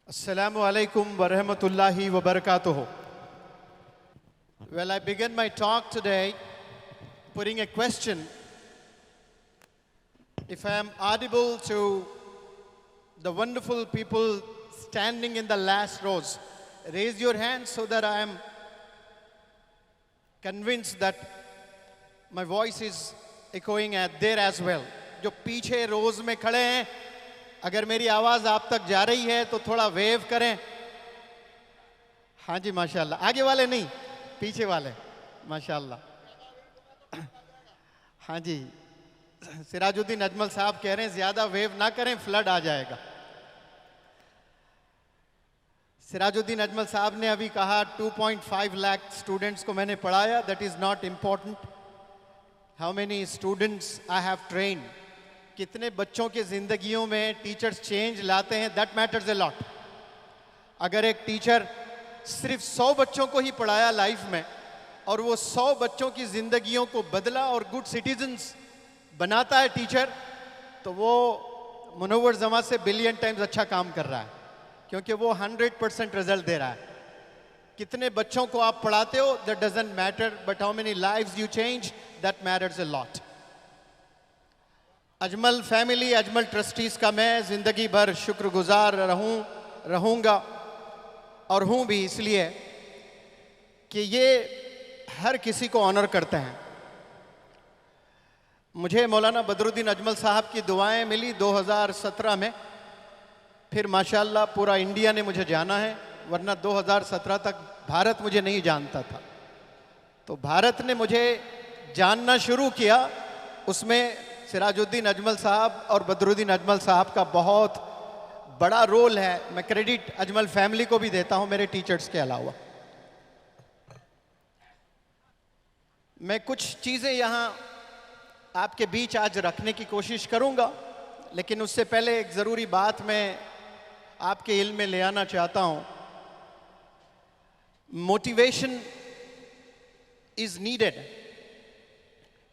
Assalamu alaikum wa rahmatullahi wa barakatuhu. Well, I begin my talk today putting a question. If I am audible to the wonderful people standing in the last rows, raise your hand so that I am convinced that my voice is echoing at there as well. जो पीछे रोज में खड़े हैं, अगर मेरी आवाज आप तक जा रही है तो थोड़ा वेव करें. हाँ जी माशाल्लाह. आगे वाले नहीं, पीछे वाले. माशाल्लाह. हाँ जी, सिराजुद्दीन अजमल साहब कह रहे हैं ज्यादा वेव ना करें, फ्लड आ जाएगा. सिराजुद्दीन अजमल साहब ने अभी कहा 2.5 लाख स्टूडेंट्स को मैंने पढ़ाया. That is not important how many students I have trained. कितने बच्चों की जिंदगियों में टीचर्स चेंज लाते हैं, दैट मैटर्स अ लॉट. अगर एक टीचर सिर्फ 100 बच्चों को ही पढ़ाया लाइफ में और वो 100 बच्चों की जिंदगियों को बदला और गुड सिटीजन्स बनाता है टीचर, तो वो मुनव्वर जमा से बिलियन टाइम्स अच्छा काम कर रहा है, क्योंकि वो 100% रिजल्ट दे रहा है. कितने बच्चों को आप पढ़ाते हो that doesn't matter, but how many lives you change, that matters a lot. Ajmal family, Ajmal trustees का मैं जिंदगी भर शुक्रगुजार रहूंगा और हूं भी, इसलिए कि ये हर किसी को ऑनर करते हैं. मुझे मौलाना बदरुद्दीन अजमल साहब की दुआएं मिली 2017 में. फिर माशाल्लाह पूरा इंडिया ने मुझे जाना है, वरना 2017 तक भारत मुझे नहीं जानता था. तो भारत ने मुझे जानना शुरू किया. उसमें सिराजुद्दीन अजमल साहब और बदरुद्दीन अजमल साहब का बहुत बड़ा रोल है. मैं क्रेडिट अजमल फैमिली को भी देता हूं मेरे टीचर्स के अलावा. मैं कुछ चीज़ें यहाँ आपके बीच आज रखने की कोशिश करूंगा, लेकिन उससे पहले एक ज़रूरी बात मैं आपके इल्म में ले आना चाहता हूं. Motivation is needed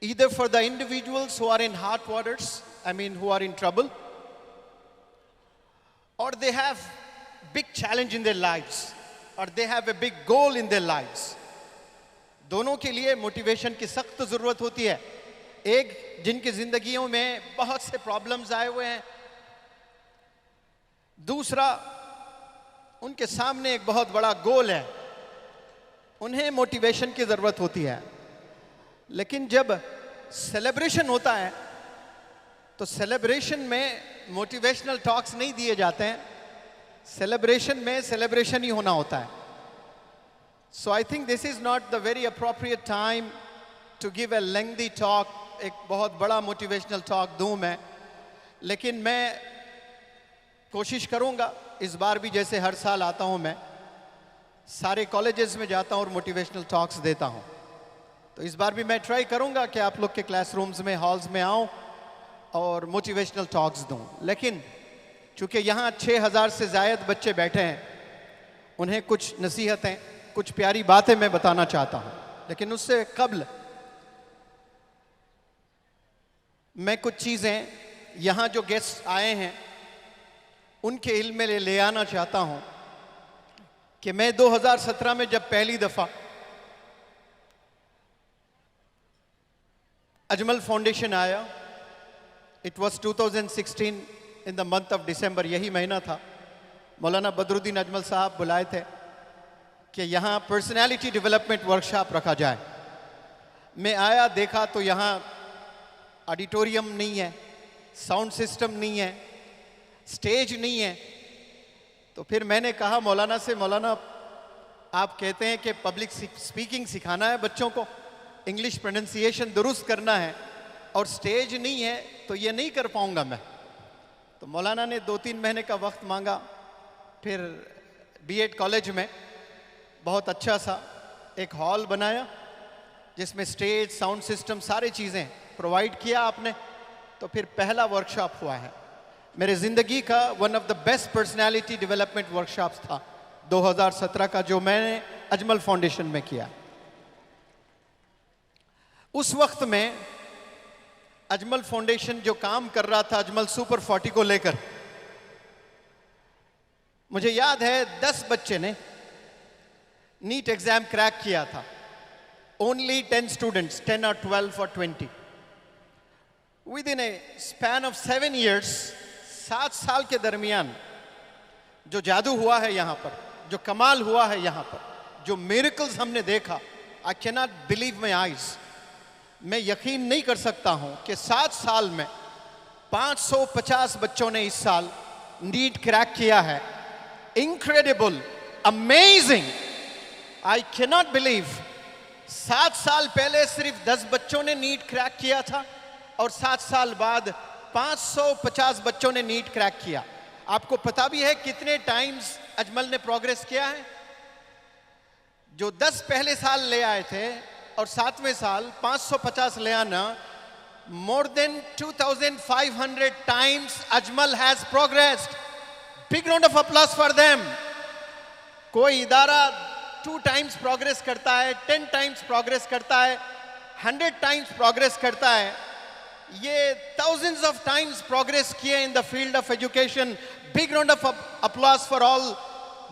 either for the individuals who are in hot waters, who are in trouble, or they have big challenge in their lives, or they have a big goal in their lives. दोनों के लिए motivation की सख्त ज़रूरत होती है. एक जिनकी ज़िंदगियों में बहुत से प्रॉब्लम्स आए हुए हैं, दूसरा उनके सामने एक बहुत बड़ा गोल है, उन्हें मोटिवेशन की ज़रूरत होती है. लेकिन जब सेलिब्रेशन होता है तो सेलिब्रेशन में मोटिवेशनल टॉक्स नहीं दिए जाते हैं. सेलिब्रेशन में सेलिब्रेशन ही होना होता है. So I think this is not the very appropriate time to give a lengthy talk. एक बहुत बड़ा मोटिवेशनल टॉक दूं मैं, लेकिन मैं कोशिश करूंगा इस बार भी, जैसे हर साल आता हूं मैं, सारे कॉलेजेस में जाता हूं और मोटिवेशनल टॉक्स देता हूं. तो इस बार भी मैं ट्राई करूंगा कि आप लोग के क्लासरूम्स में, हॉल्स में आऊं और मोटिवेशनल टॉक्स दूं. लेकिन चूंकि यहाँ 6000 से ज़ायद बच्चे बैठे हैं, उन्हें कुछ नसीहतें, कुछ प्यारी बातें मैं बताना चाहता हूं. लेकिन उससे कब्ल मैं कुछ चीज़ें यहाँ जो गेस्ट आए हैं उनके इल्म में ले आना चाहता हूं कि मैं 2017 में जब पहली दफ़ा अजमल फाउंडेशन आया, it was 2016 in the month of December, यही महीना था. मौलाना बदरुद्दीन अजमल साहब बुलाए थे कि यहाँ पर्सनालिटी डेवलपमेंट वर्कशॉप रखा जाए. मैं आया, देखा तो यहाँ ऑडिटोरियम नहीं है, साउंड सिस्टम नहीं है, स्टेज नहीं है. तो फिर मैंने कहा मौलाना से, मौलाना आप कहते हैं कि पब्लिक स्पीकिंग सिखाना है बच्चों को, इंग्लिश प्रोनंसिएशन दुरुस्त करना है, और स्टेज नहीं है तो ये नहीं कर पाऊंगा मैं. तो मौलाना ने 2-3 महीने का वक्त मांगा. फिर बीएड कॉलेज में बहुत अच्छा सा एक हॉल बनाया जिसमें स्टेज, साउंड सिस्टम, सारी चीज़ें प्रोवाइड किया आपने. तो फिर पहला वर्कशॉप हुआ है मेरे ज़िंदगी का, one of the best personality development workshops था 2017 का, जो मैंने अजमल फाउंडेशन में किया. उस वक्त में अजमल फाउंडेशन जो काम कर रहा था अजमल सुपर 40 को लेकर, मुझे याद है 10 बच्चे ने नीट एग्जाम क्रैक किया था. Only 10 students, 10 or 12 or 20. Within a span of 7 years, 7 साल के दरमियान जो जादू हुआ है यहाँ पर, जो कमाल हुआ है यहाँ पर, जो मिरेकल्स हमने देखा, I cannot believe my eyes. मैं यकीन नहीं कर सकता हूँ कि 7 साल में 550 बच्चों ने इस साल नीट क्रैक किया है. Incredible, amazing. I cannot believe. 7 साल पहले सिर्फ 10 बच्चों ने नीट क्रैक किया था और 7 साल बाद 550 बच्चों ने नीट क्रैक किया. आपको पता भी है कितने टाइम्स अजमल ने प्रोग्रेस किया है? जो 10 पहले साल ले आए थे और 7वें साल 550 ले आना, more than 2,500 times Ajmal has progressed. Big round of applause for them. कोई इदारा 2 times प्रोग्रेस करता है, 10 times प्रोग्रेस करता है, 100 times प्रोग्रेस करता है. ये thousands of times प्रोग्रेस किए in the field of education. Big round of applause for all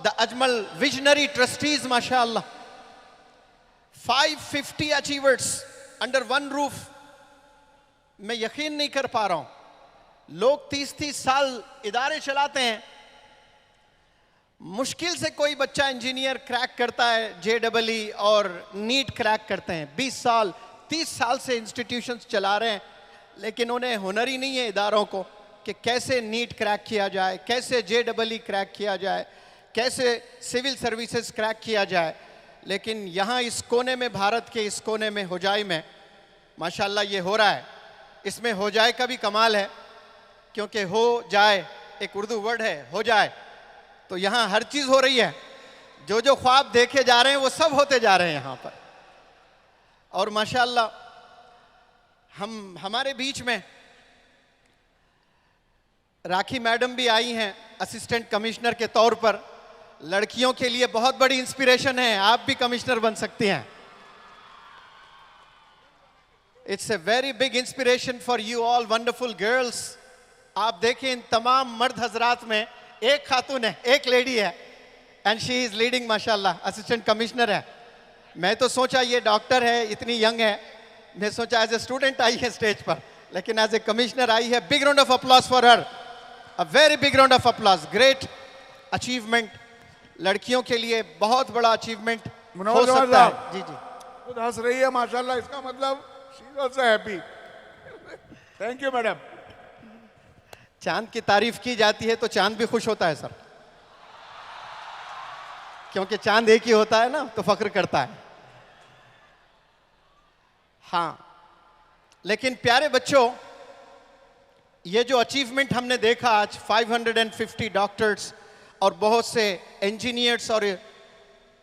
the Ajmal visionary trustees, mashallah. 550 achievers under one roof. मैं यकीन नहीं कर पा रहा हूं. लोग 30-30 साल इदारे चलाते हैं. मुश्किल से कोई बच्चा इंजीनियर क्रैक करता है, JEE और नीट क्रैक करते हैं. 20 साल 30 साल से इंस्टीट्यूशंस चला रहे हैं, लेकिन उन्हें हुनर ही नहीं है इदारों को कि कैसे नीट क्रैक किया जाए, कैसे JEE क्रैक किया जाए, कैसे सिविल सर्विसेज क्रैक किया जाए. लेकिन यहाँ इस कोने में, भारत के इस कोने में, होजाई में, माशाल्लाह ये हो रहा है. इसमें हो जाए का भी कमाल है, क्योंकि हो जाए एक उर्दू वर्ड है, हो जाए. तो यहाँ हर चीज हो रही है. जो जो ख्वाब देखे जा रहे हैं वो सब होते जा रहे हैं यहाँ पर. और माशाल्लाह हमारे बीच में राखी मैडम भी आई हैं असिस्टेंट कमिश्नर के तौर पर. लड़कियों के लिए बहुत बड़ी इंस्पिरेशन है. आप भी कमिश्नर बन सकती हैं. It's a very big inspiration for you all wonderful girls. आप देखें इन तमाम मर्द हजरात में एक खातून है, एक लेडी है, एंड शी इज लीडिंग माशाल्लाह, असिस्टेंट कमिश्नर है. मैं तो सोचा ये डॉक्टर है, इतनी यंग है, मैं सोचा एज ए स्टूडेंट आई है स्टेज पर, लेकिन एज ए कमिश्नर आई है. Big round of applause for her. A very big round of applause. Great achievement. लड़कियों के लिए बहुत बड़ा अचीवमेंट हो सकता है. जी जी, खुद हंस रही है माशाल्लाह, इसका मतलब she is also happy. Thank you madam. चांद की तारीफ की जाती है तो चांद भी खुश होता है सर, क्योंकि चांद एक ही होता है ना, तो फख्र करता है. हाँ, लेकिन प्यारे बच्चों, ये जो अचीवमेंट हमने देखा आज, 550 डॉक्टर्स और बहुत से इंजीनियर्स, और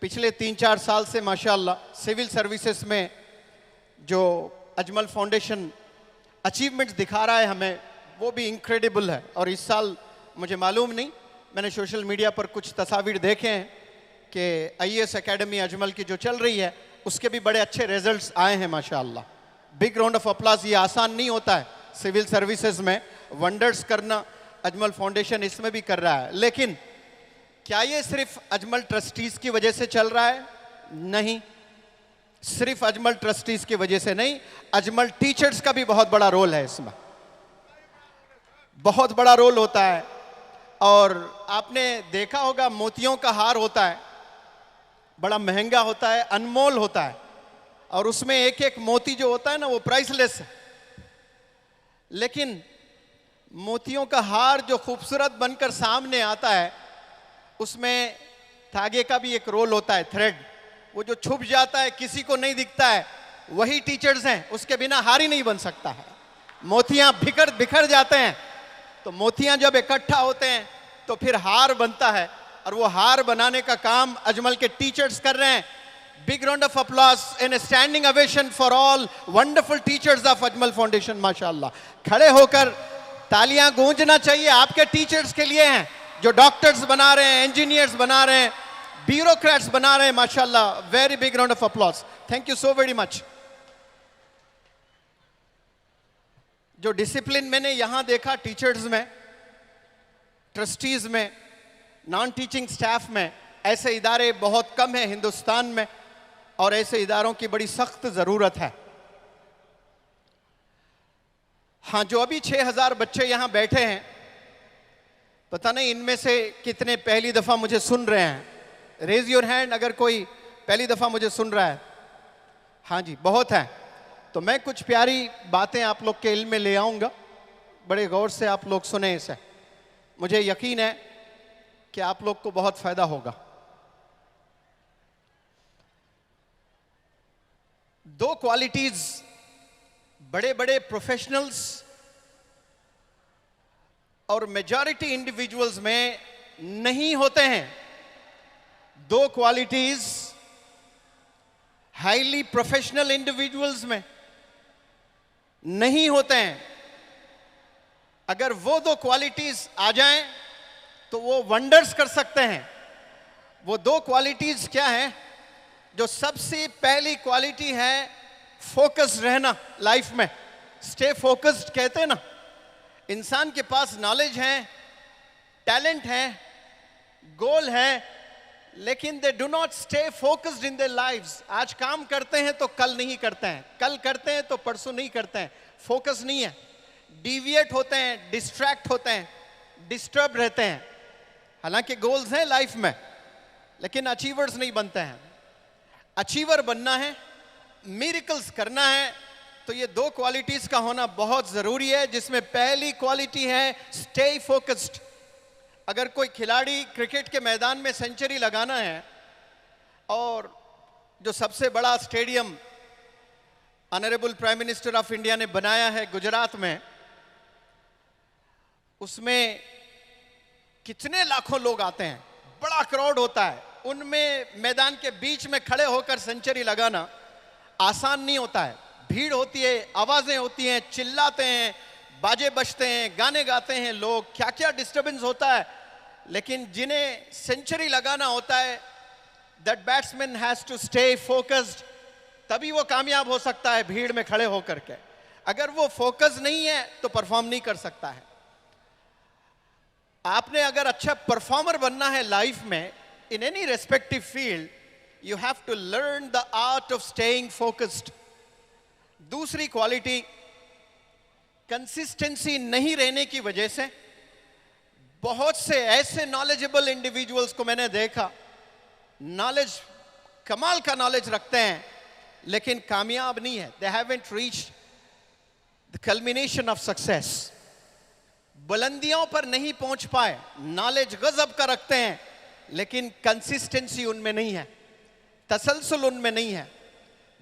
पिछले 3-4 साल से माशाल्लाह सिविल सर्विसेज में जो अजमल फाउंडेशन अचीवमेंट्स दिखा रहा है हमें, वो भी इनक्रेडिबल है. और इस साल मुझे मालूम नहीं, मैंने सोशल मीडिया पर कुछ तस्वीर देखे हैं कि IAS एकेडमी अजमल की जो चल रही है, उसके भी बड़े अच्छे रिजल्ट्स आए हैं माशाल्लाह. Big round of applause. ये आसान नहीं होता है सिविल सर्विसेज में वंडर्स करना. अजमल फाउंडेशन इसमें भी कर रहा है. लेकिन क्या ये सिर्फ अजमल ट्रस्टीज की वजह से चल रहा है? नहीं, सिर्फ अजमल ट्रस्टीज की वजह से नहीं, अजमल टीचर्स का भी बहुत बड़ा रोल है इसमें. बहुत बड़ा रोल होता है. और आपने देखा होगा मोतियों का हार होता है, बड़ा महंगा होता है, अनमोल होता है, और उसमें एक एक मोती जो होता है ना, वो प्राइसलेस है. लेकिन मोतियों का हार जो खूबसूरत बनकर सामने आता है, उसमें धागे का भी एक रोल होता है, थ्रेड. वो जो छुप जाता है, किसी को नहीं दिखता है, वही टीचर्स हैं. उसके बिना हार ही नहीं बन सकता है. मोतियां बिखर जाते हैं, तो मोतियां जब इकट्ठा होते हैं तो फिर हार बनता है. और वो हार बनाने का काम अजमल के टीचर्स कर रहे हैं. Big round of applause and standing ovation for all wonderful teachers of Ajmal foundation. माशाल्लाह, खड़े होकर तालियां गूंजना चाहिए आपके टीचर्स के लिए हैं, जो डॉक्टर्स बना रहे हैं, इंजीनियर्स बना रहे हैं, ब्यूरोक्रेट्स बना रहे हैं. माशाल्लाह, very big round of applause. Thank you so very much. जो डिसिप्लिन मैंने यहां देखा टीचर्स में, ट्रस्टीज में, नॉन टीचिंग स्टाफ में ऐसे इदारे बहुत कम हैं हिंदुस्तान में, और ऐसे इदारों की बड़ी सख्त ज़रूरत है। हाँ, जो अभी 6000 बच्चे यहाँ बैठे हैं, पता नहीं इनमें से कितने पहली दफ़ा मुझे सुन रहे हैं। रेज योर हैंड अगर कोई पहली दफ़ा मुझे सुन रहा है। हाँ जी, बहुत है। तो मैं कुछ प्यारी बातें आप लोग के इल्म में ले आऊँगा, बड़े गौर से आप लोग सुने इसे। मुझे यकीन है कि आप लोग को बहुत फ़ायदा होगा। 2 क्वालिटीज़ बड़े बड़े प्रोफेशनल्स और मेजॉरिटी इंडिविजुअल्स में नहीं होते हैं। 2 क्वालिटीज हाईली प्रोफेशनल इंडिविजुअल्स में नहीं होते हैं। अगर वो 2 क्वालिटीज आ जाएं तो वो वंडर्स कर सकते हैं। वो 2 क्वालिटीज क्या है? जो सबसे पहली क्वालिटी है फोकस रहना लाइफ में। स्टे फोकस्ड कहते हैं ना। इंसान के पास नॉलेज है, टैलेंट है, गोल है, लेकिन they do not stay focused in their lives. आज काम करते हैं तो कल नहीं करते हैं, कल करते हैं तो परसों नहीं करते हैं। फोकस नहीं है, डिविएट होते हैं, डिस्ट्रैक्ट होते हैं, डिस्टर्ब रहते हैं। हालांकि गोल्स हैं लाइफ में, लेकिन अचीवर्स नहीं बनते हैं। अचीवर बनना है, मिरेकल्स करना है, तो ये 2 क्वालिटीज का होना बहुत जरूरी है, जिसमें पहली क्वालिटी है स्टे फोकस्ड। अगर कोई खिलाड़ी क्रिकेट के मैदान में सेंचुरी लगाना है, और जो सबसे बड़ा stadium honourable prime minister of India ने बनाया है गुजरात में, उसमें कितने लाखों लोग आते हैं, बड़ा क्राउड होता है। उनमें मैदान के बीच में खड़े होकर सेंचुरी लगाना आसान नहीं होता है। भीड़ होती है, आवाजें होती हैं, चिल्लाते हैं, बाजे बजते हैं, गाने गाते हैं लोग, क्या क्या डिस्टरबेंस होता है। लेकिन जिन्हें सेंचुरी लगाना होता है, that batsman has to stay focused, तभी वो कामयाब हो सकता है भीड़ में खड़े होकर के। अगर वो फोकस नहीं है तो परफॉर्म नहीं कर सकता है। आपने अगर अच्छा परफॉर्मर बनना है लाइफ में, in any respective field, you have to learn the art of staying focused. दूसरी क्वालिटी, कंसिस्टेंसी नहीं रहने की वजह से बहुत से ऐसे नॉलेजेबल इंडिविजुअल्स को मैंने देखा, नॉलेज कमाल का नॉलेज रखते हैं, लेकिन कामयाब नहीं है। They haven't reached the culmination of success. बुलंदियों पर नहीं पहुंच पाए। नॉलेज गजब का रखते हैं, लेकिन कंसिस्टेंसी उनमें नहीं है, तसलसल उनमें नहीं है।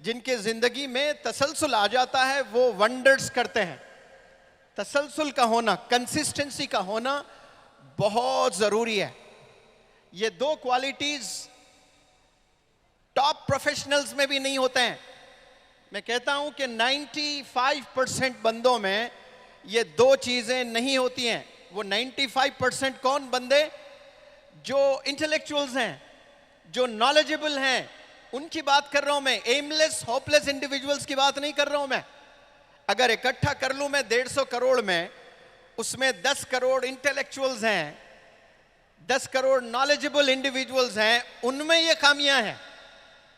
जिनके जिंदगी में तसलसल आ जाता है वो वंडर्स करते हैं। तसलसल का होना, कंसिस्टेंसी का होना बहुत जरूरी है। ये 2 क्वालिटीज टॉप प्रोफेशनल्स में भी नहीं होते हैं। मैं कहता हूं कि 95% बंदों में ये 2 चीजें नहीं होती हैं। वो 95% कौन बंदे? जो इंटेलेक्चुअल्स हैं, जो नॉलेजेबल हैं, उनकी बात कर रहा हूं मैं। एमलेस होपलेस इंडिविजुअल्स की बात नहीं कर रहा हूं मैं। अगर इकट्ठा कर लूं मैं 150 करोड़ में, उसमें 10 करोड़ इंटेलेक्चुअल्स हैं, 10 करोड़ नॉलेजेबल इंडिविजुअल्स हैं, उनमें ये खामियां हैं।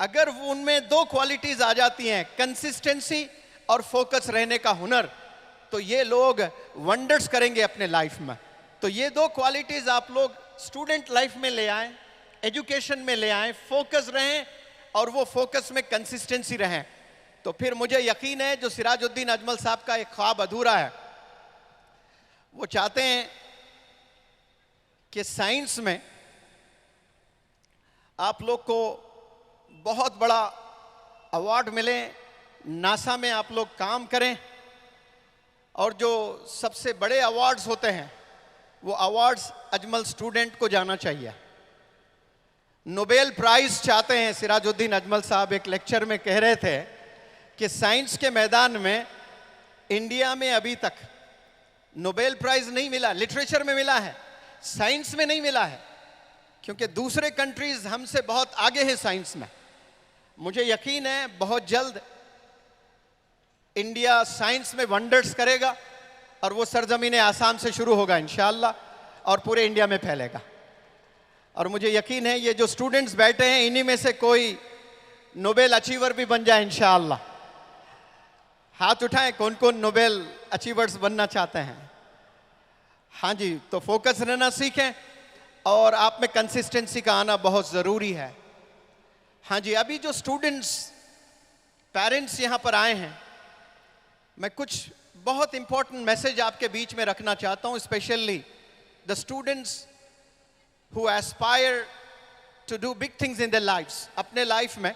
अगर वो उनमें 2 क्वालिटीज आ जाती हैं, कंसिस्टेंसी और फोकस रहने का हुनर, तो ये लोग वंडर्स करेंगे अपने लाइफ में। तो ये 2 क्वालिटीज आप लोग स्टूडेंट लाइफ में ले आए, एजुकेशन में ले आए, फोकस रहें, और वो फोकस में कंसिस्टेंसी रहें। तो फिर मुझे यकीन है जो सिराजुद्दीन अजमल साहब का एक ख्वाब अधूरा है, वो चाहते हैं कि साइंस में आप लोग को बहुत बड़ा अवार्ड मिले, नासा में आप लोग काम करें, और जो सबसे बड़े अवार्ड्स होते हैं वो अवार्ड्स अजमल स्टूडेंट को जाना चाहिए। नोबेल प्राइज चाहते हैं सिराजुद्दीन अजमल साहब। एक लेक्चर में कह रहे थे कि साइंस के मैदान में इंडिया में अभी तक नोबेल प्राइज नहीं मिला। लिटरेचर में मिला है, साइंस में नहीं मिला है, क्योंकि दूसरे कंट्रीज हमसे बहुत आगे हैं साइंस में। मुझे यकीन है बहुत जल्द इंडिया साइंस में वंडर्स करेगा, और वो सरजमीन आसाम से शुरू होगा इंशाअल्लाह, और पूरे इंडिया में फैलेगा। और मुझे यकीन है ये जो स्टूडेंट्स बैठे हैं इन्हीं में से कोई नोबेल अचीवर भी बन जाए इंशाअल्लाह। हाथ उठाएं कौन कौन नोबेल अचीवर्स बनना चाहते हैं। हाँ जी, तो फोकस रहना सीखें और आप में कंसिस्टेंसी का आना बहुत ज़रूरी है। हाँ जी, अभी जो स्टूडेंट्स पेरेंट्स यहाँ पर आए हैं, मैं कुछ बहुत इंपॉर्टेंट मैसेज आपके बीच में रखना चाहता हूँ, specially the students who aspire to do big things in their lives. अपने लाइफ में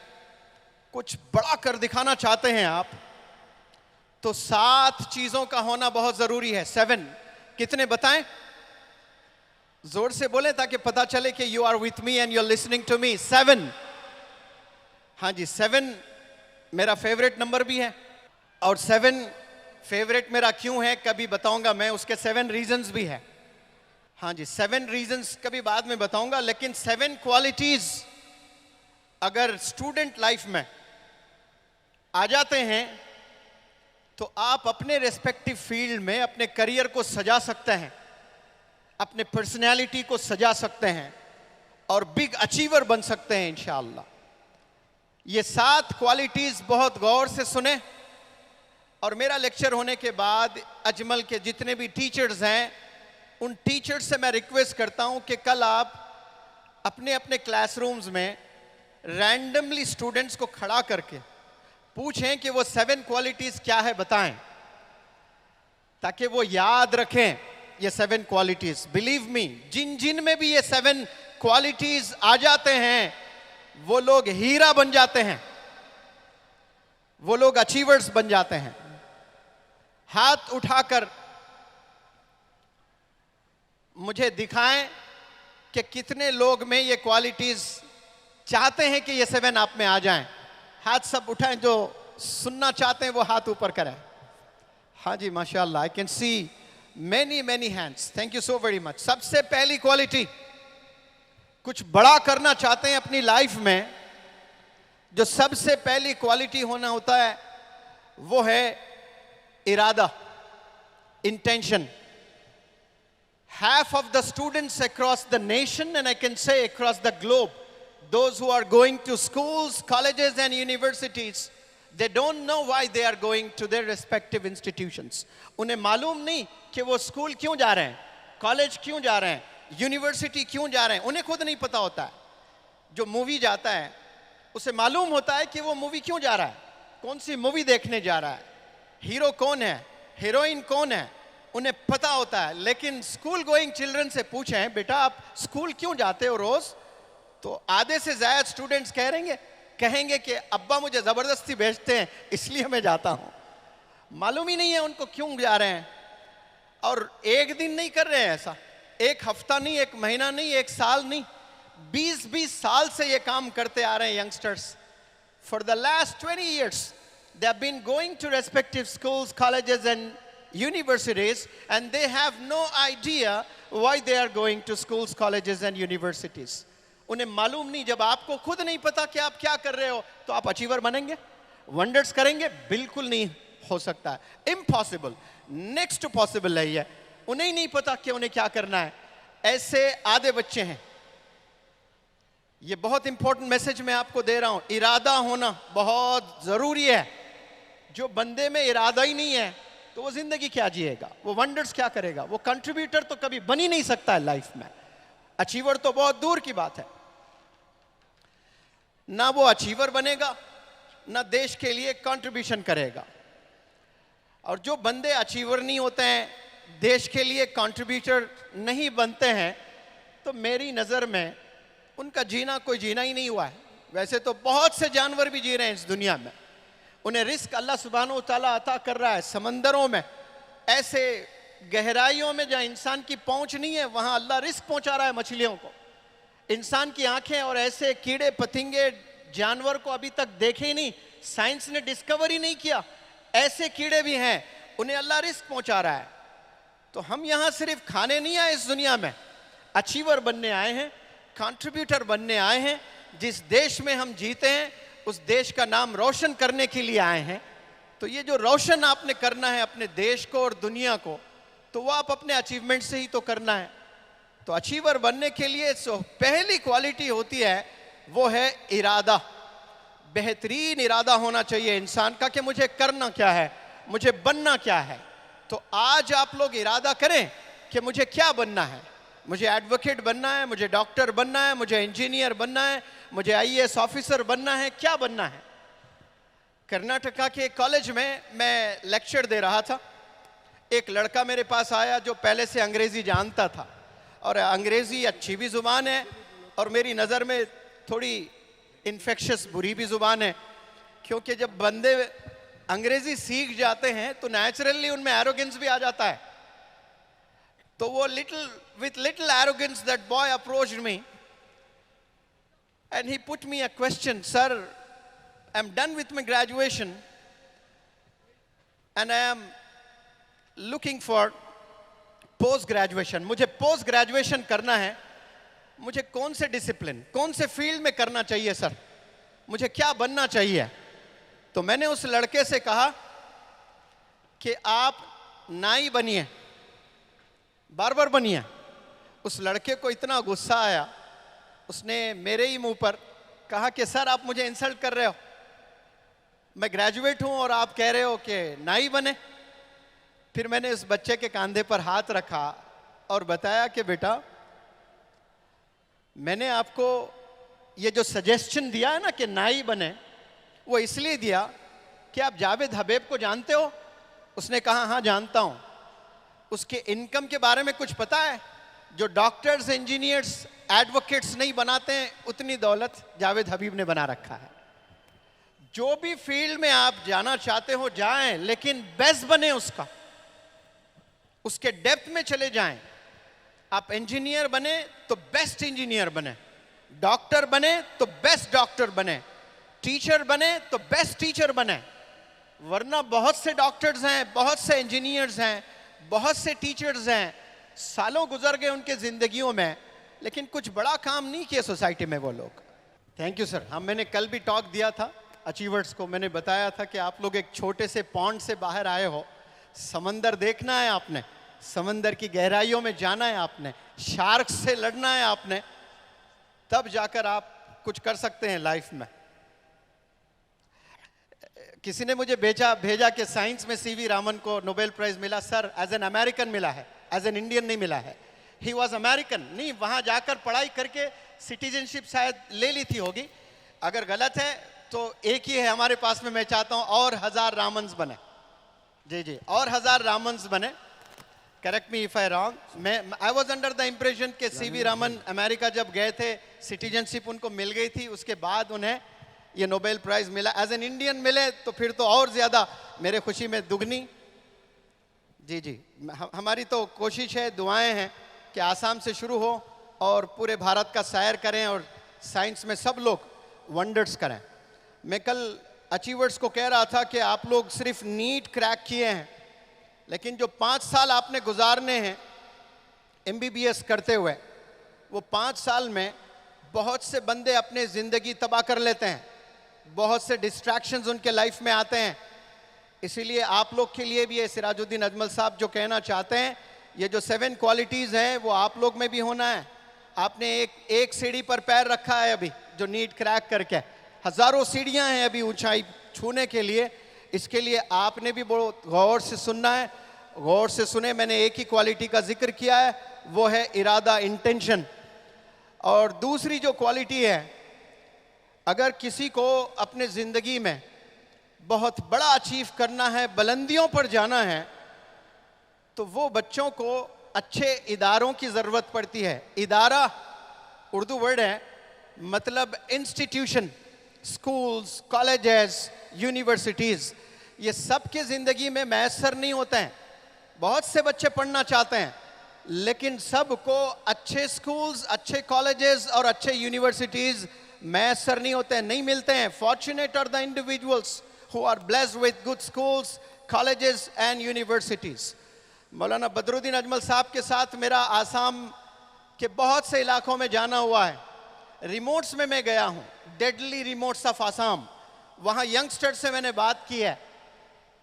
कुछ बड़ा कर दिखाना चाहते हैं आप, तो 7 चीज़ों का होना बहुत ज़रूरी है। 7 कितने बताएं? जोर से बोलें ताकि पता चले कि you are with me and you are listening to me. 7। हाँ जी, 7 मेरा फेवरेट नंबर भी है, और 7 फेवरेट मेरा क्यों है कभी बताऊंगा मैं, उसके 7 रीजंस भी है। हाँ जी, 7 रीजंस कभी बाद में बताऊंगा, लेकिन 7 क्वालिटीज अगर स्टूडेंट लाइफ में आ जाते हैं तो आप अपने रेस्पेक्टिव फील्ड में अपने करियर को सजा सकते हैं, अपने पर्सनैलिटी को सजा सकते हैं और बिग अचीवर बन सकते हैं इंशाअल्लाह। ये 7 क्वालिटीज बहुत गौर से सुने, और मेरा लेक्चर होने के बाद अजमल के जितने भी टीचर्स हैं उन टीचर्स से मैं रिक्वेस्ट करता हूं कि कल आप अपने अपने क्लासरूम्स में रैंडमली स्टूडेंट्स को खड़ा करके पूछें कि वो 7 क्वालिटीज क्या है बताएं, ताकि वो याद रखें ये 7 क्वालिटीज। बिलीव मी, जिन जिन में भी ये 7 क्वालिटीज आ जाते हैं वो लोग हीरा बन जाते हैं, वो लोग अचीवर्स बन जाते हैं। हाथ उठाकर मुझे दिखाएं कि कितने लोग में ये क्वालिटीज चाहते हैं कि ये 7 आप में आ जाएं। हाथ सब उठाएं, जो सुनना चाहते हैं वो हाथ ऊपर करें। हाँ जी, माशाल्लाह, I can see many many hands, thank you so very much. सबसे पहली क्वालिटी, कुछ बड़ा करना चाहते हैं अपनी लाइफ में, जो सबसे पहली क्वालिटी होना होता है वो है इरादा, intention. Half of the students across the nation, and I can say across the globe, those who are going to schools, colleges and universities, they don't know why they are going to their respective institutions. उन्हें मालूम नहीं कि वो school क्यों जा रहे हैं, college क्यों जा रहे हैं, यूनिवर्सिटी क्यों जा रहे हैं, उन्हें खुद नहीं पता होता है। जो मूवी जाता है उसे मालूम होता है कि वो मूवी क्यों जा रहा है, कौन सी मूवी देखने जा रहा है, हीरो कौन है, हीरोइन कौन है, उन्हें पता होता है। लेकिन स्कूल गोइंग चिल्ड्रन से पूछें, बेटा आप स्कूल क्यों जाते हो रोज, तो आधे से ज्यादा स्टूडेंट्स कहेंगे कि अब्बा मुझे जबरदस्ती भेजते हैं इसलिए मैं जाता हूं। मालूम ही नहीं है उनको क्यों जा रहे हैं। और एक दिन नहीं कर रहे हैं ऐसा, एक हफ्ता नहीं, एक महीना नहीं, एक साल नहीं, 20-20 साल से ये काम करते आ रहे हैं youngsters. For the last 20 years they have been going to respective schools, colleges and universities, and they have no idea why they are going to schools, colleges and universities. उन्हें मालूम नहीं। जब आपको खुद नहीं पता कि आप क्या कर रहे हो तो आप अचीवर बनेंगे, वंडर्स करेंगे? बिल्कुल नहीं हो सकता है, इम्पॉसिबल, नेक्स्ट टू पॉसिबल है ये। उन्हें ही नहीं पता कि उन्हें क्या करना है। ऐसे आधे बच्चे हैं। ये बहुत इंपॉर्टेंट मैसेज मैं आपको दे रहा हूं, इरादा होना बहुत जरूरी है। जो बंदे में इरादा ही नहीं है तो वो जिंदगी क्या जिएगा, वो वंडर्स क्या करेगा, वो कंट्रीब्यूटर तो कभी बन ही नहीं सकता है लाइफ में। अचीवर तो बहुत दूर की बात है। ना वो अचीवर बनेगा, ना देश के लिए कंट्रीब्यूशन करेगा। और जो बंदे अचीवर नहीं होते हैं, देश के लिए कंट्रीब्यूटर नहीं बनते हैं, तो मेरी नज़र में उनका जीना कोई जीना ही नहीं हुआ है। वैसे तो बहुत से जानवर भी जी रहे हैं इस दुनिया में, उन्हें रिस्क अल्लाह सुब्हानहू तआला अता कर रहा है। समंदरों में, ऐसे गहराइयों में जहाँ इंसान की पहुंच नहीं है, वहाँ अल्लाह रिस्क पहुंचा रहा है मछलियों को। इंसान की आंखें और ऐसे कीड़े पतंगे जानवर को अभी तक देखे ही नहीं, साइंस ने डिस्कवर ही नहीं किया, ऐसे कीड़े भी हैं, उन्हें अल्लाह रिस्क पहुंचा रहा है। तो हम यहाँ सिर्फ खाने नहीं आए इस दुनिया में, अचीवर बनने आए हैं, कंट्रीब्यूटर बनने आए हैं। जिस देश में हम जीते हैं उस देश का नाम रोशन करने के लिए आए हैं। तो ये जो रोशन आपने करना है अपने देश को और दुनिया को, तो वो आप अपने अचीवमेंट से ही तो करना है। तो अचीवर बनने के लिए पहली क्वालिटी होती है वो है इरादा। बेहतरीन इरादा होना चाहिए इंसान का कि मुझे करना क्या है, मुझे बनना क्या है। तो आज आप लोग इरादा करें कि मुझे क्या बनना है। मुझे एडवोकेट बनना है, मुझे डॉक्टर बनना है, मुझे इंजीनियर बनना है, मुझे आईएएस ऑफिसर बनना है, क्या बनना है। कर्नाटका के कॉलेज में मैं लेक्चर दे रहा था। एक लड़का मेरे पास आया जो पहले से अंग्रेजी जानता था, और अंग्रेजी अच्छी भी जुबान है और मेरी नज़र में थोड़ी इन्फेक्शस बुरी भी जुबान है, क्योंकि जब बंदे अंग्रेजी सीख जाते हैं तो नेचुरली उनमें एरोगेंस भी आ जाता है। तो वो with little arrogance that boy approached me and he put me a question, sir, I'm done with my graduation and I am looking for post graduation. मुझे post graduation करना है, मुझे कौन से डिसिप्लिन, कौन से फील्ड में करना चाहिए सर, मुझे क्या बनना चाहिए। तो मैंने उस लड़के से कहा कि आप नाई बनिए, बार्बर बनिए। उस लड़के को इतना गुस्सा आया, उसने मेरे ही मुंह पर कहा कि सर आप मुझे इंसल्ट कर रहे हो, मैं ग्रेजुएट हूं और आप कह रहे हो कि नाई बने। फिर मैंने उस बच्चे के कंधे पर हाथ रखा और बताया कि बेटा, मैंने आपको ये जो सजेशन दिया है ना कि नाई बने, वो इसलिए दिया कि आप जावेद हबीब को जानते हो। उसने कहा हाँ जानता हूं। उसके इनकम के बारे में कुछ पता है? जो डॉक्टर्स, इंजीनियर्स, एडवोकेट्स नहीं बनाते हैं, उतनी दौलत जावेद हबीब ने बना रखा है। जो भी फील्ड में आप जाना चाहते हो जाएं, लेकिन बेस्ट बने उसका, उसके डेप्थ में चले जाएं। आप इंजीनियर बने तो बेस्ट इंजीनियर बने, डॉक्टर बने तो बेस्ट डॉक्टर बने, टीचर बने तो बेस्ट टीचर बने। वरना बहुत से डॉक्टर्स हैं, बहुत से इंजीनियर्स हैं, बहुत से टीचर्स हैं, सालों गुजर गए उनके जिंदगियों में, लेकिन कुछ बड़ा काम नहीं किया सोसाइटी में वो लोग। Thank you sir. मैंने कल भी टॉक दिया था अचीवर्स को, मैंने बताया था कि आप लोग एक छोटे से पॉन्ड से बाहर आए हो, समंदर देखना है आपने, समंदर की गहराइयों में जाना है आपने, शार्क से लड़ना है आपने, तब जाकर आप कुछ कर सकते हैं लाइफ में। किसी ने मुझे भेजा कि साइंस में सीवी रामन को नोबेल प्राइज मिला। सर एज एन अमेरिकन मिला है, एज एन इंडियन नहीं मिला है। ही वॉज अमेरिकन, नहीं वहां जाकर पढ़ाई करके सिटीजनशिप शायद ले ली थी होगी। अगर गलत है तो एक ही है हमारे पास में, मैं चाहता हूं और 1000 रामन्स बने। जी जी, और 1000 रामन्स बने। Correct me if I wrong. I was under the impression कि सीवी रामन अमेरिका जब गए थे, सिटीजनशिप उनको मिल गई थी, उसके बाद उन्हें ये नोबेल प्राइज मिला। एज एन इंडियन मिले तो फिर तो और ज्यादा मेरे खुशी में दुगनी। जी जी, हमारी तो कोशिश है, दुआएं हैं कि आसाम से शुरू हो और पूरे भारत का सैर करें और साइंस में सब लोग वंडर्स करें। मैं कल अचीवर्स को कह रहा था कि आप लोग सिर्फ नीट क्रैक किए हैं, लेकिन जो 5 साल आपने गुजारने हैं MBBS करते हुए, वो 5 साल में बहुत से बंदे अपने ज़िंदगी तबाह कर लेते हैं, बहुत से डिस्ट्रैक्शंस उनके लाइफ में आते हैं। इसीलिए आप लोग के लिए भी ये सिराजुद्दीन अजमल साहब जो कहना चाहते हैं, ये जो 7 क्वालिटीज़ हैं वो आप लोग में भी होना है। आपने एक सीढ़ी पर पैर रखा है अभी, जो नीट क्रैक करके, हज़ारों सीढ़ियां हैं अभी ऊंचाई छूने के लिए। इसके लिए आपने भी बहुत गौर से सुनना है, गौर से सुने। मैंने एक ही क्वालिटी का जिक्र किया है, वो है इरादा, इंटेंशन। और दूसरी जो क्वालिटी है, अगर किसी को अपने ज़िंदगी में बहुत बड़ा अचीव करना है, बुलंदियों पर जाना है, तो वो बच्चों को अच्छे इदारों की ज़रूरत पड़ती है। इदारा उर्दू वर्ड है, मतलब इंस्टीट्यूशन, स्कूल्स, कॉलेजेस, यूनिवर्सिटीज़, ये सब के ज़िंदगी में मैसर नहीं होते हैं। बहुत से बच्चे पढ़ना चाहते हैं, लेकिन सबको अच्छे स्कूल्स, अच्छे कॉलेजेस और अच्छे यूनिवर्सिटीज़ मैसर नहीं होते हैं, नहीं मिलते हैं। Fortunate are the individuals who are blessed with good schools, colleges and universities. Maulana Badruddin Ajmal साहब के साथ मेरा आसाम के बहुत से इलाकों में जाना हुआ है। रिमोट्स में मैं गया हूँ, डेडली रिमोट्स ऑफ आसाम, वहाँ यंगस्टर से मैंने बात की है।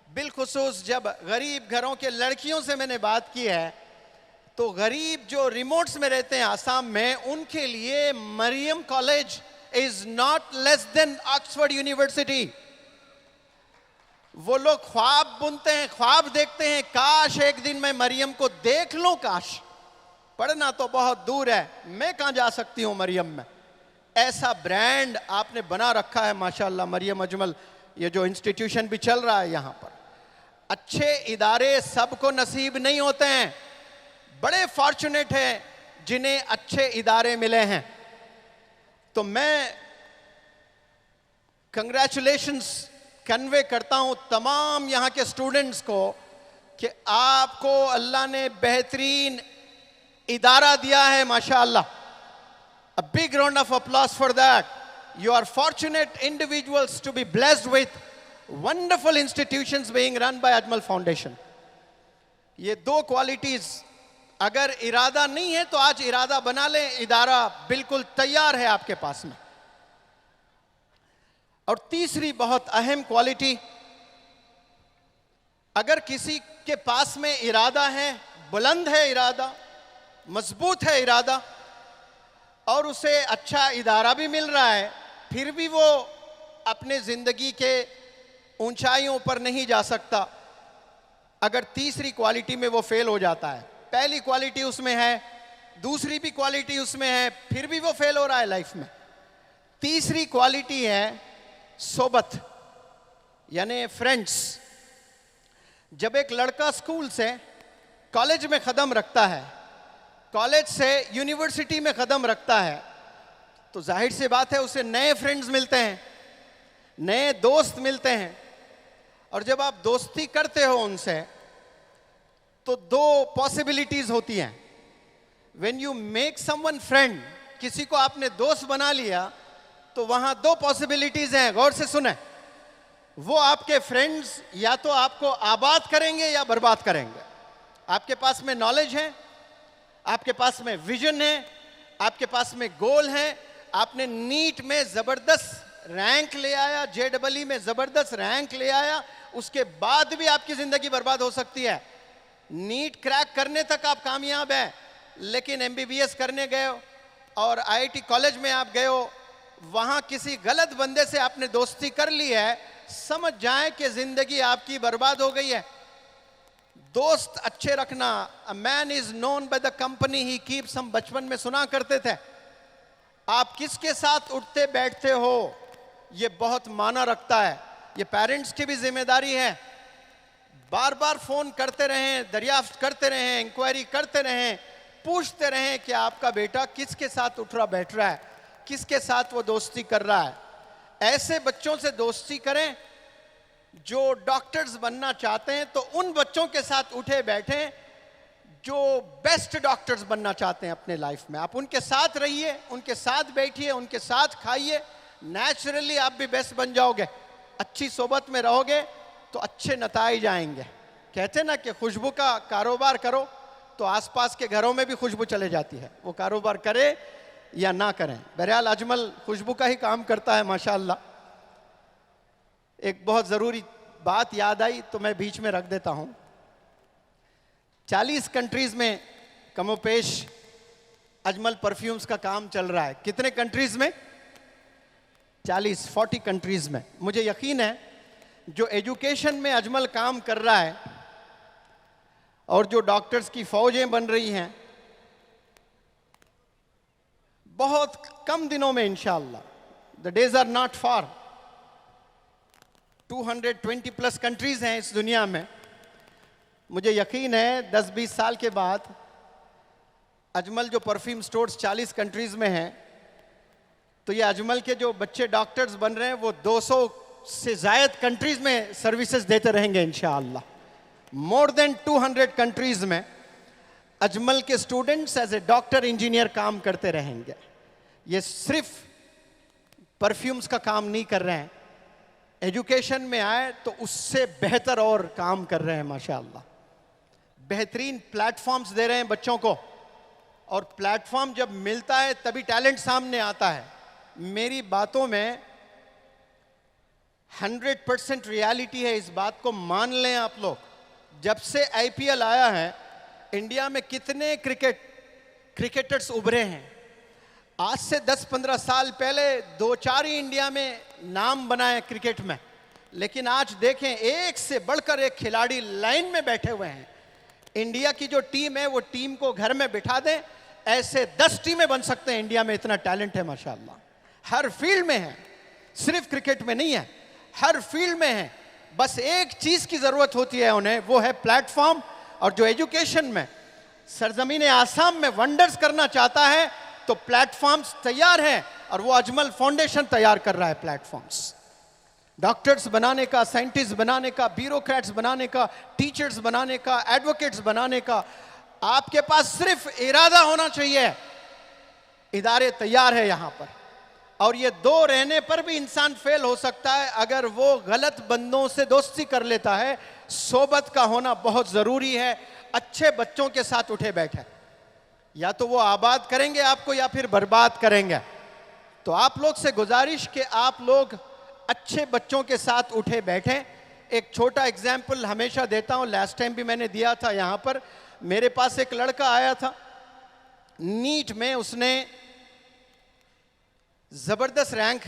बिलखुसूस जब गरीब घरों के लड़कियों से मैंने बात की है, तो गरीब जो रिमोट्स में रहते हैं आसाम में, उनके लिए Mariam college is not less than Oxford university. वो लोग ख्वाब बुनते हैं, ख्वाब देखते हैं, काश एक दिन मैं मरियम को देख लूं, काश। पढ़ना तो बहुत दूर है, मैं कहां जा सकती हूं मरियम में। ऐसा ब्रांड आपने बना रखा है माशाल्लाह मरियम अजमल। ये जो इंस्टीट्यूशन भी चल रहा है यहां पर, अच्छे इदारे सबको नसीब नहीं होते हैं। बड़े फॉर्चुनेट हैं जिन्हें अच्छे इदारे मिले हैं। तो मैं कंग्रेचुलेशंस कन्वे करता हूं तमाम यहां के स्टूडेंट्स को कि आपको अल्लाह ने बेहतरीन इदारा दिया है माशाअल्लाह। A big round of applause for that. You are fortunate individuals to be blessed with wonderful institutions being run by Ajmal Foundation. ये दो क्वालिटीज अगर इरादा नहीं है तो आज इरादा बना लें, इदारा बिल्कुल तैयार है आपके पास में। और तीसरी बहुत अहम क्वालिटी, अगर किसी के पास में इरादा है, बुलंद है इरादा, मजबूत है इरादा, और उसे अच्छा इदारा भी मिल रहा है, फिर भी वो अपने जिंदगी के ऊंचाइयों पर नहीं जा सकता अगर तीसरी क्वालिटी में वो फेल हो जाता है। पहली क्वालिटी उसमें है, दूसरी भी क्वालिटी उसमें है, फिर भी वो फेल हो रहा है लाइफ में। तीसरी क्वालिटी है सोबत, यानी फ्रेंड्स। जब एक लड़का स्कूल से कॉलेज में कदम रखता है, कॉलेज से यूनिवर्सिटी में कदम रखता है, तो जाहिर सी बात है उसे नए फ्रेंड्स मिलते हैं, नए दोस्त मिलते हैं। और जब आप दोस्ती करते हो उनसे तो दो पॉसिबिलिटीज होती हैं। When you make someone friend, किसी को आपने दोस्त बना लिया, तो वहां दो पॉसिबिलिटीज हैं, गौर से सुने। वो आपके फ्रेंड्स या तो आपको आबाद करेंगे या बर्बाद करेंगे। आपके पास में नॉलेज है, आपके पास में विजन है, आपके पास में गोल है, आपने नीट में जबरदस्त रैंक ले आया, JEE में जबरदस्त रैंक ले आया, उसके बाद भी आपकी जिंदगी बर्बाद हो सकती है। नीट क्रैक करने तक आप कामयाब हैं, लेकिन MBBS करने गए हो और IIT कॉलेज में आप गए हो, वहां किसी गलत बंदे से आपने दोस्ती कर ली है, समझ जाएं कि जिंदगी आपकी बर्बाद हो गई है। दोस्त अच्छे रखना, a man is known by the company he keeps, हम बचपन में सुना करते थे। आप किसके साथ उठते बैठते हो ये बहुत माना रखता है। ये पेरेंट्स की भी जिम्मेदारी है, बार बार फोन करते रहें, दरियाफ्त करते रहें, इंक्वायरी करते रहें, पूछते रहें कि आपका बेटा किसके साथ उठ रहा बैठ रहा है, किसके साथ वो दोस्ती कर रहा है। ऐसे बच्चों से दोस्ती करें जो डॉक्टर्स बनना चाहते हैं, तो उन बच्चों के साथ उठे बैठे जो बेस्ट डॉक्टर्स बनना चाहते हैं अपने लाइफ में। आप उनके साथ रहिए, उनके साथ बैठिए, उनके साथ खाइए, नेचुरली आप भी बेस्ट बन जाओगे। अच्छी सोबत में रहोगे तो अच्छे नताइज आएंगे। कहते हैं ना कि खुशबू का कारोबार करो तो आसपास के घरों में भी खुशबू चले जाती है, वो कारोबार करे या ना करें। बहरहाल अजमल खुशबू का ही काम करता है माशाअल्लाह। एक बहुत ज़रूरी बात याद आई तो मैं बीच में रख देता हूं। 40 कंट्रीज में कमोपेश अजमल परफ्यूम्स का काम चल रहा है। कितने कंट्रीज में? 40 कंट्रीज में। मुझे यकीन है जो एजुकेशन में अजमल काम कर रहा है और जो डॉक्टर्स की फौजें बन रही हैं, बहुत कम दिनों में इंशाअल्लाह, the days are not far, 220+ countries हैं इस दुनिया में। मुझे यकीन है 10-20 साल के बाद अजमल जो परफ्यूम स्टोर्स 40 कंट्रीज में हैं, तो ये अजमल के जो बच्चे डॉक्टर्स बन रहे हैं वो 200 से ज़ायद कंट्रीज में सर्विसेज देते रहेंगे इंशाअल्लाह। मोर देन 200 कंट्रीज में अजमल के students as a doctor engineer काम करते रहेंगे। ये सिर्फ परफ्यूम्स का काम नहीं कर रहे हैं, एजुकेशन में आए तो उससे बेहतर और काम कर रहे हैं माशाअल्लाह। बेहतरीन प्लेटफॉर्म्स दे रहे हैं बच्चों को, और प्लेटफॉर्म जब मिलता है तभी टैलेंट सामने आता है। मेरी बातों में 100% रियलिटी है, इस बात को मान लें आप लोग। जब से IPL आया है, इंडिया में कितने क्रिकेटर्स उभरे हैं। आज से 10-15 साल पहले 2-4 ही इंडिया में नाम बनाए क्रिकेट में, लेकिन आज देखें एक से बढ़कर एक खिलाड़ी लाइन में बैठे हुए हैं। इंडिया की जो टीम है वो टीम को घर में बिठा दें, ऐसे 10 टीमें बन सकते हैं। इंडिया में इतना टैलेंट है माशाल्लाह, हर फील्ड में है, सिर्फ क्रिकेट में नहीं है, हर फील्ड में है। बस एक चीज की जरूरत होती है उन्हें, वो है प्लेटफॉर्म। और जो एजुकेशन में सरजमीन आसाम में वंडर्स करना चाहता है तो प्लेटफॉर्म्स तैयार हैं, और वो अजमल फाउंडेशन तैयार कर रहा है प्लेटफॉर्म्स, डॉक्टर्स बनाने का, साइंटिस्ट बनाने का, ब्यूरोक्रेट्स बनाने का, टीचर्स बनाने का, एडवोकेट्स बनाने का। आपके पास सिर्फ इरादा होना चाहिए, इदारे तैयार है यहां पर। और ये 2 रहने पर भी इंसान फेल हो सकता है अगर वो गलत बंदों से दोस्ती कर लेता है। सोबत का होना बहुत जरूरी है। अच्छे बच्चों के साथ उठे बैठे, या तो वो आबाद करेंगे आपको या फिर बर्बाद करेंगे। तो आप लोग से गुजारिश कि आप लोग अच्छे बच्चों के साथ उठे बैठें। एक छोटा एग्जाम्पल हमेशा देता हूं, लास्ट टाइम भी मैंने दिया था यहां पर। मेरे पास एक लड़का आया था, नीट में उसने जबरदस्त रैंक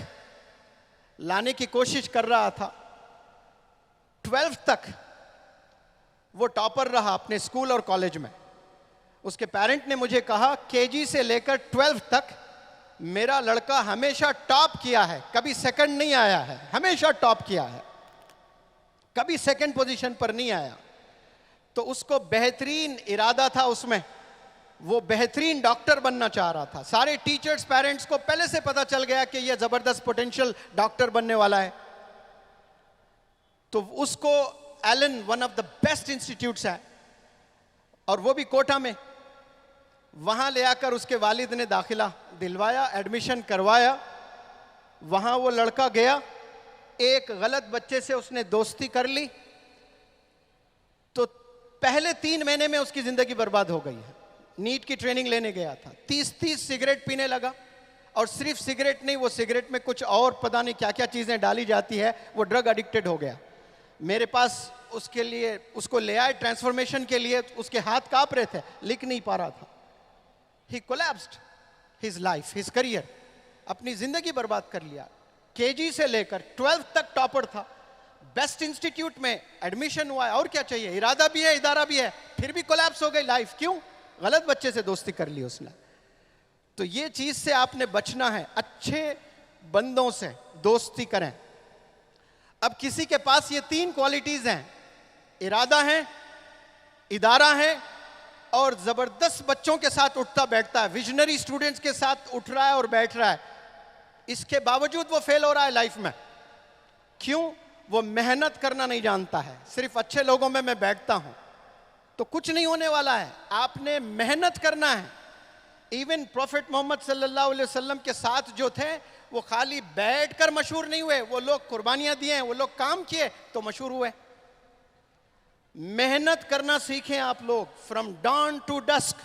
लाने की कोशिश कर रहा था। 12th तक वो टॉपर रहा अपने स्कूल और कॉलेज में। उसके पेरेंट ने मुझे कहा केजी से लेकर 12th तक मेरा लड़का हमेशा टॉप किया है, कभी सेकंड नहीं आया है, हमेशा टॉप किया है, कभी सेकंड पोजीशन पर नहीं आया। तो उसको बेहतरीन इरादा था उसमें, वो बेहतरीन डॉक्टर बनना चाह रहा था। सारे टीचर्स पेरेंट्स को पहले से पता चल गया कि ये जबरदस्त पोटेंशियल डॉक्टर बनने वाला है। तो उसको Allen, one of the best institutes है और वो भी कोटा में, वहां ले आकर उसके वालिद ने दाखिला दिलवाया, एडमिशन करवाया। वहां वो लड़का गया, एक गलत बच्चे से उसने दोस्ती कर ली, तो पहले 3 महीने में उसकी जिंदगी बर्बाद हो गई है। नीट की ट्रेनिंग लेने गया था, 30-30 सिगरेट पीने लगा। और सिर्फ सिगरेट नहीं, वो सिगरेट में कुछ और पता नहीं क्या क्या चीजें डाली जाती है, वो ड्रग एडिक्टेड हो गया। मेरे पास उसके लिए, उसको ले आए ट्रांसफॉर्मेशन के लिए, उसके हाथ कांप रहे थे, लिख नहीं पा रहा था। He collapsed his life, his career, अपनी जिंदगी बर्बाद कर लिया। केजी से लेकर 12th तक टॉपर था, बेस्ट इंस्टीट्यूट में एडमिशन हुआ है, और क्या चाहिए? इरादा भी है, इदारा भी है, फिर भी कोलैप्स हो गई लाइफ। क्यों? गलत बच्चे से दोस्ती कर ली उसने। तो ये चीज से आपने बचना है, अच्छे बंदों से दोस्ती करें। अब किसी के पास ये 3 क्वालिटीज हैं, इरादा है, इदारा है और जबरदस्त बच्चों के साथ उठता बैठता है, विजनरी स्टूडेंट्स के साथ उठ रहा है और बैठ रहा है। इसके बावजूद वो फेल हो रहा है लाइफ में। क्यों? वो मेहनत करना नहीं जानता है। सिर्फ अच्छे लोगों में मैं बैठता हूं तो कुछ नहीं होने वाला है, आपने मेहनत करना है। इवन प्रॉफिट मोहम्मद सल्लल्लाहु अलैहि वसल्लम के साथ जो थे वो खाली बैठकर मशहूर नहीं हुए, वो लोग कुर्बानियां दिए, वो लोग काम किए तो मशहूर हुए। मेहनत करना सीखें आप लोग, फ्रॉम डॉन टू डस्क,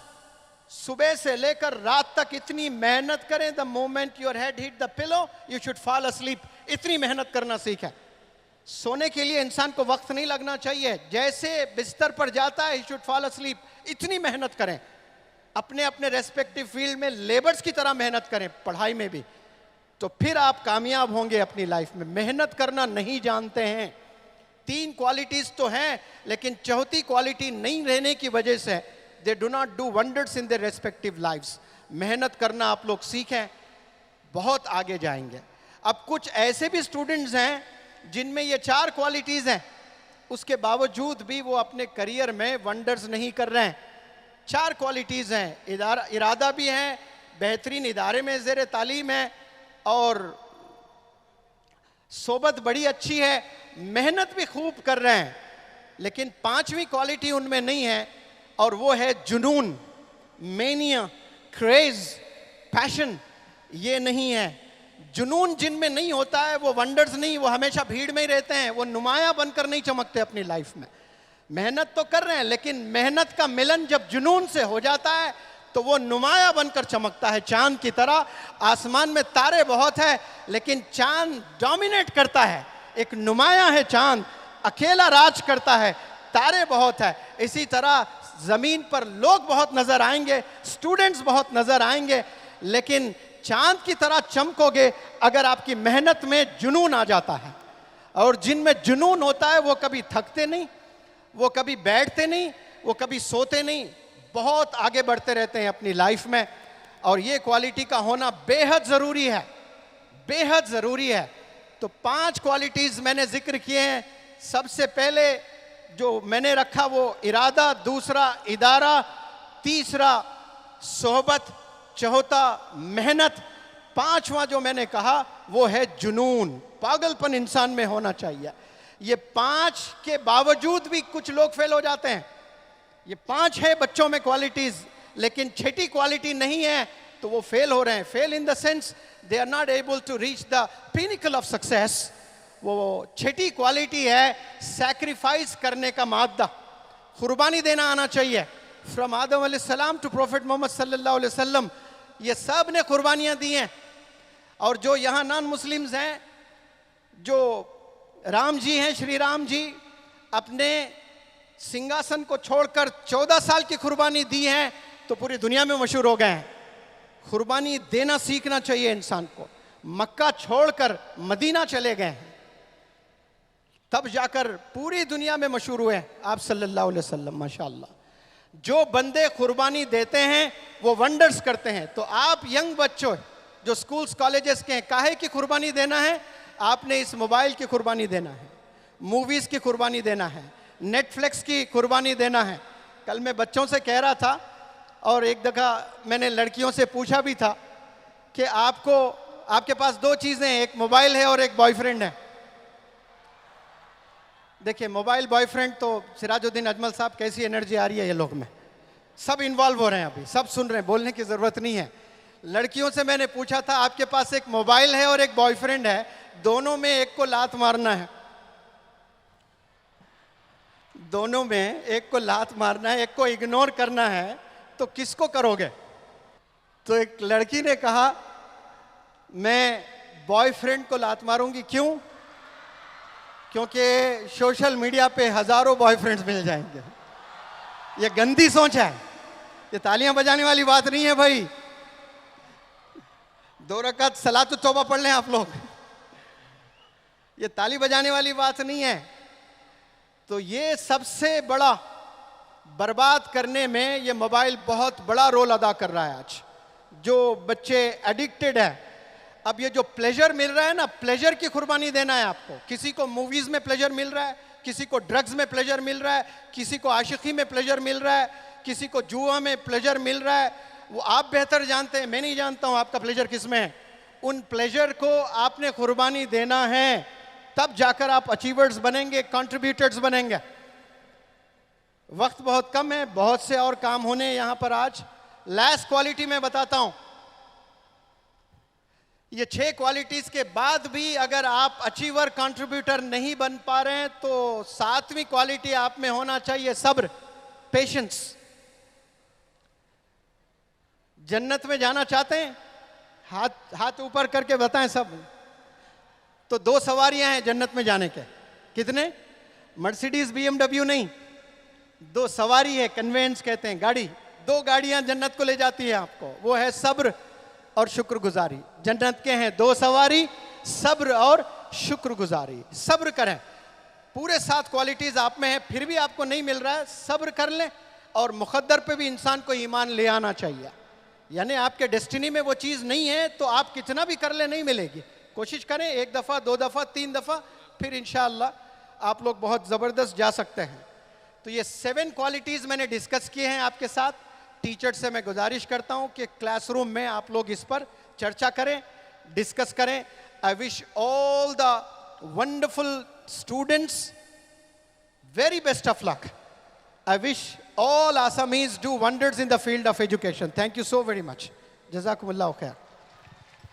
सुबह से लेकर रात तक इतनी मेहनत करें, the moment your head hit the pillow you should fall asleep. इतनी मेहनत करना सीखें। सोने के लिए इंसान को वक्त नहीं लगना चाहिए, जैसे बिस्तर पर जाता है ही शुड फॉल अस्लीप। इतनी मेहनत करें, अपने अपने रेस्पेक्टिव फील्ड में लेबर्स की तरह मेहनत करें, पढ़ाई में भी, तो फिर आप कामयाब होंगे अपनी लाइफ में। मेहनत करना नहीं जानते हैं। 3 क्वालिटीज तो हैं, लेकिन चौथी क्वालिटी नहीं रहने की वजह से they do not do wonders in their respective lives. मेहनत करना आप लोग सीखें, बहुत आगे जाएंगे। अब कुछ ऐसे भी स्टूडेंट्स हैं जिनमें ये 4 क्वालिटीज हैं, उसके बावजूद भी वो अपने करियर में वंडर्स नहीं कर रहे हैं। 4 क्वालिटीज हैं, इरादा भी है, बेहतरीन इदारे में ज़ेर तालीम है और सोबत बड़ी अच्छी है, मेहनत भी खूब कर रहे हैं। लेकिन 5वीं क्वालिटी उनमें नहीं है और वो है जुनून, मेनिया, क्रेज, पैशन। ये नहीं है। जुनून जिनमें नहीं होता है वो वंडर्स नहीं, वो हमेशा भीड़ में ही रहते हैं, वो नुमाया बनकर नहीं चमकते अपनी लाइफ में। मेहनत तो कर रहे हैं, लेकिन मेहनत का मिलन जब जुनून से हो जाता है तो वो नुमाया बनकर चमकता है, चांद की तरह। आसमान में तारे बहुत है लेकिन चांद डोमिनेट करता है, एक नुमाया है चांद, अकेला राज करता है, तारे बहुत है। इसी तरह जमीन पर लोग बहुत नजर आएंगे, स्टूडेंट्स बहुत नजर आएंगे, लेकिन चांद की तरह चमकोगे अगर आपकी मेहनत में जुनून आ जाता है। और जिनमें जुनून होता है वो कभी थकते नहीं, वो कभी बैठते नहीं, वो कभी सोते नहीं, बहुत आगे बढ़ते रहते हैं अपनी लाइफ में। और ये क्वालिटी का होना बेहद जरूरी है, बेहद जरूरी है। तो 5 क्वालिटीज मैंने जिक्र किए हैं। सबसे पहले जो मैंने रखा वो इरादा, दूसरा इदारा, तीसरा सोहबत, चौथा मेहनत, 5वां जो मैंने कहा वो है जुनून, पागलपन इंसान में होना चाहिए। ये 5 के बावजूद भी कुछ लोग फेल हो जाते हैं। ये 5 है बच्चों में क्वालिटीज, लेकिन 6ठी क्वालिटी नहीं है तो वो फेल हो रहे हैं। Fail in the sense they are not able to reach the pinnacle of success. वो 6ठी क्वालिटी है सैक्रिफाइस करने का मादा, कुर्बानी देना आना चाहिए। फ्रॉम आदम अलैहिस्सलाम टू प्रॉफिट मोहम्मद सल्लल्लाहु अलैहि वसल्लम, ये सब ने कुर्बानियां दी हैं। और जो यहाँ नॉन मुस्लिम्स हैं, जो राम जी हैं, श्री राम जी अपने सिंहासन को छोड़कर 14 साल की कुर्बानी दी है तो पूरी दुनिया में मशहूर हो गए हैं। कुर्बानी देना सीखना चाहिए इंसान को। मक्का छोड़कर मदीना चले गए हैं, तब जाकर पूरी दुनिया में मशहूर हुए आप सल्लल्लाहु अलैहि वसल्लम। माशाअल्लाह, जो बंदे कुर्बानी देते हैं वो वंडर्स करते हैं। तो आप यंग बच्चों जो स्कूल्स कॉलेजेस के हैं, काहे की कुर्बानी देना है? आपने इस मोबाइल की कुर्बानी देना है, मूवीज की कुर्बानी देना है, नेटफ्लिक्स की कुर्बानी देना है। कल मैं बच्चों से कह रहा था और एक दफ़ा मैंने लड़कियों से पूछा भी था कि आपके पास 2 चीज़ें हैं, एक मोबाइल है और एक बॉयफ्रेंड है। देखिए, मोबाइल बॉयफ्रेंड तो सिराजुद्दीन अजमल साहब, कैसी एनर्जी आ रही है ये लोग में, सब इन्वॉल्व हो रहे हैं, अभी सब सुन रहे हैं, बोलने की ज़रूरत नहीं है। लड़कियों से मैंने पूछा था आपके पास एक मोबाइल है और एक बॉयफ्रेंड है, दोनों में एक को लात मारना है, दोनों में एक को लात मारना है, एक को इग्नोर करना है, तो किसको करोगे? तो एक लड़की ने कहा मैं बॉयफ्रेंड को लात मारूंगी। क्यों? क्योंकि सोशल मीडिया पे हजारों बॉयफ्रेंड्स मिल जाएंगे। ये गंदी सोच है, ये तालियां बजाने वाली बात नहीं है भाई। 2 रकात सलातुत तौबा पढ़ लें आप लोग, ये ताली बजाने वाली बात नहीं है। तो ये सबसे बड़ा बर्बाद करने में ये मोबाइल बहुत बड़ा रोल अदा कर रहा है। आज जो बच्चे एडिक्टेड है, अब ये जो प्लेजर मिल रहा है ना, प्लेजर की कुर्बानी देना है आपको। किसी को मूवीज में प्लेजर मिल रहा है, किसी को ड्रग्स में प्लेजर मिल रहा है, किसी को आशिकी में प्लेजर मिल रहा है, किसी को जुआ में प्लेजर मिल रहा है। वो आप बेहतर जानते हैं, मैं नहीं जानता हूं आपका प्लेजर किस में है। उन प्लेजर को आपने कुर्बानी देना है, तब जाकर आप अचीवर्स बनेंगे, कंट्रीब्यूटर्स बनेंगे। वक्त बहुत कम है, बहुत से और काम होने यहां पर। आज लास्ट क्वालिटी मैं बताता हूं। ये 6 क्वालिटीज के बाद भी अगर आप अचीवर, कंट्रीब्यूटर नहीं बन पा रहे हैं तो 7वीं क्वालिटी आप में होना चाहिए सब्र, पेशेंस। जन्नत में जाना चाहते हैं? हाथ ऊपर करके बताएं सब। तो 2 सवारियां हैं जन्नत में जाने के। कितने? मर्सिडीज BMW नहीं, 2 सवारी है, कन्वेंस कहते हैं, गाड़ी। 2 गाड़ियां जन्नत को ले जाती है आपको, वो है सब्र और शुक्रगुजारी। जन्नत के हैं 2 सवारी, सब्र और शुक्रगुजारी। सब्र करें, पूरे 7 क्वालिटीज आप में है, फिर भी आपको नहीं मिल रहा है, सब्र कर लें। और मुकद्दर पे भी इंसान को ईमान ले आना चाहिए। यानी आपके डेस्टिनी में वो चीज़ नहीं है तो आप कितना भी कर ले नहीं मिलेगी। कोशिश करें 1 दफ़ा, 2 दफ़ा, 3 दफ़ा, फिर इंशाअल्लाह आप लोग बहुत ज़बरदस्त जा सकते हैं। तो ये 7 क्वालिटीज़ मैंने डिस्कस किए हैं आपके साथ। टीचर से मैं गुजारिश करता हूं कि क्लासरूम में आप लोग इस पर चर्चा करें, डिस्कस करें। I wish all the wonderful students very best of luck. I wish all Assamese do wonders in the field of education. Thank you so very much. Jazakumullahu khair.